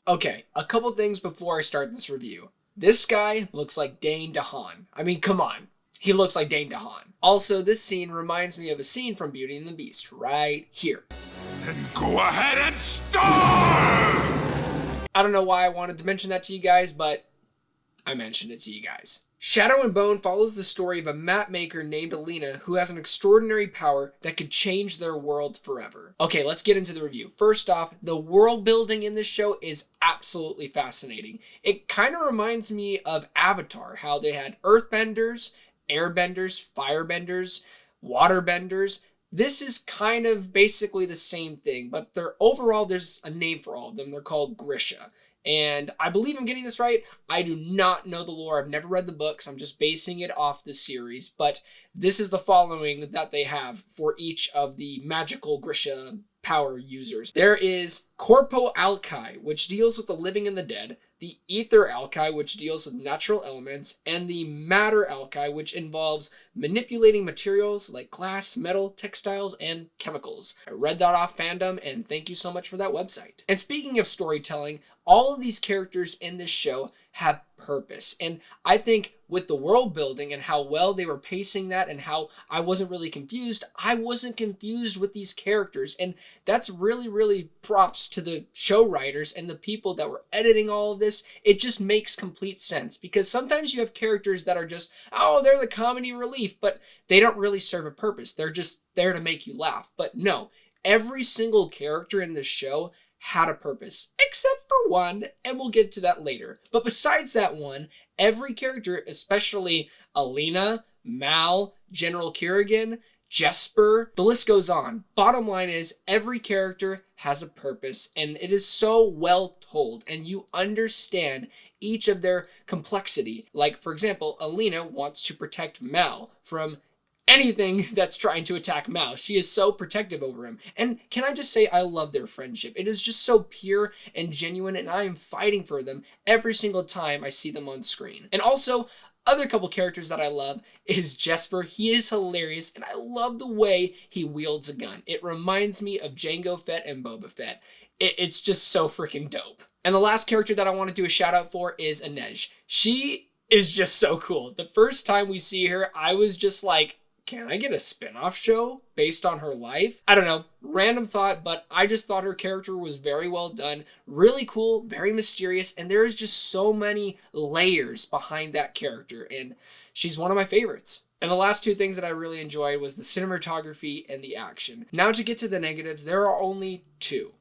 Okay, a couple things before I start this review. This guy looks like Dane DeHaan. I mean, come on. He looks like Dane DeHaan. Also, this scene reminds me of a scene from Beauty and the Beast, right here. Then go ahead and starve! I don't know why I wanted to mention that to you guys, but I mentioned it to you guys. Shadow and Bone follows the story of a map maker named Alina who has an extraordinary power that could change their world forever. Okay, let's get into the review. First off, the world building in this show is absolutely fascinating. It kind of reminds me of Avatar, how they had earthbenders, airbenders, firebenders, waterbenders. This is kind of basically the same thing, but overall there's a name for all of them. They're called Grisha. And I believe I'm getting this right. I do not know the lore. I've never read the books. I'm just basing it off the series. But this is the following that they have for each of the magical Grisha power users. There is Corpo Alkai, which deals with the living and the dead, the Ether Alkai, which deals with natural elements, and the Matter Alkai, which involves manipulating materials like glass, metal, textiles, and chemicals. I read that off Fandom, and thank you so much for that website. And speaking of storytelling, all of these characters in this show have purpose. And I think with the world building and how well they were pacing that and how I wasn't really confused, I wasn't confused with these characters. And that's really, really props to the show writers and the people that were editing all of this. It just makes complete sense because sometimes you have characters that are just, oh, they're the comedy relief, but they don't really serve a purpose. They're just there to make you laugh. But no, every single character in this show had a purpose, except for one, and we'll get to that later. But besides that one, every character, especially Alina, Mal, General Kerrigan, Jesper, the list goes on. Bottom line is, every character has a purpose, and it is so well told, and you understand each of their complexity. Like, for example, Alina wants to protect Mal from anything that's trying to attack Mal. She is so protective over him. And can I just say, I love their friendship. It is just so pure and genuine, and I am fighting for them every single time I see them on screen. And also, other couple characters that I love is Jesper. He is hilarious, and I love the way he wields a gun. It reminds me of Jango Fett and Boba Fett. It's just so freaking dope. And the last character that I want to do a shout out for is Inej. She is just so cool. The first time we see her, I was just like, can I get a spin-off show based on her life? I don't know, random thought, but I just thought her character was very well done, really cool, very mysterious, and there is just so many layers behind that character, and she's one of my favorites. And the last two things that I really enjoyed was the cinematography and the action. Now to get to the negatives, there are only two.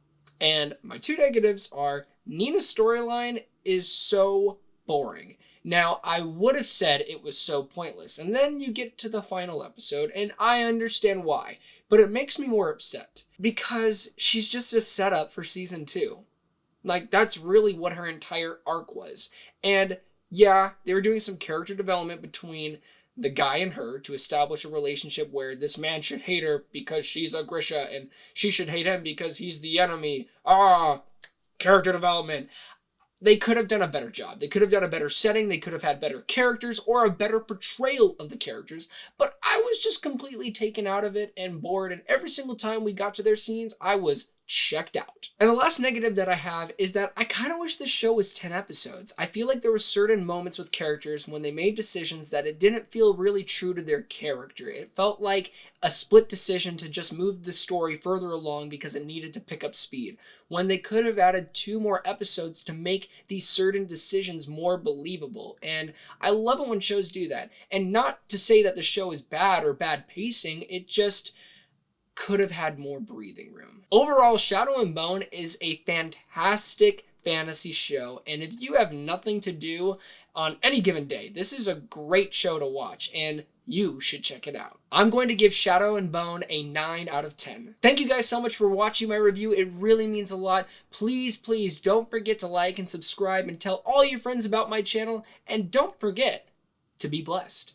And my two negatives are Nina's storyline is so boring. Now, I would have said it was so pointless, and then you get to the final episode, and I understand why, but it makes me more upset, because she's just a setup for season 2. Like, that's really what her entire arc was. And yeah, they were doing some character development between the guy and her to establish a relationship where this man should hate her because she's a Grisha, and she should hate him because he's the enemy. Character development. They could have done a better job. They could have done a better setting. They could have had better characters or a better portrayal of the characters. But I was just completely taken out of it and bored. And every single time we got to their scenes, I was checked out. And the last negative that I have is that I kind of wish this show was 10 episodes. I feel like there were certain moments with characters when they made decisions that it didn't feel really true to their character. It felt like a split decision to just move the story further along because it needed to pick up speed, when they could have added 2 more episodes to make these certain decisions more believable. And I love it when shows do that. And not to say that the show is bad or bad pacing, it just could have had more breathing room. Overall, Shadow and Bone is a fantastic fantasy show, and if you have nothing to do on any given day, this is a great show to watch, and you should check it out. I'm going to give Shadow and Bone a 9 out of 10. Thank you guys so much for watching my review. It really means a lot. Please, please don't forget to like and subscribe and tell all your friends about my channel, and don't forget to be blessed.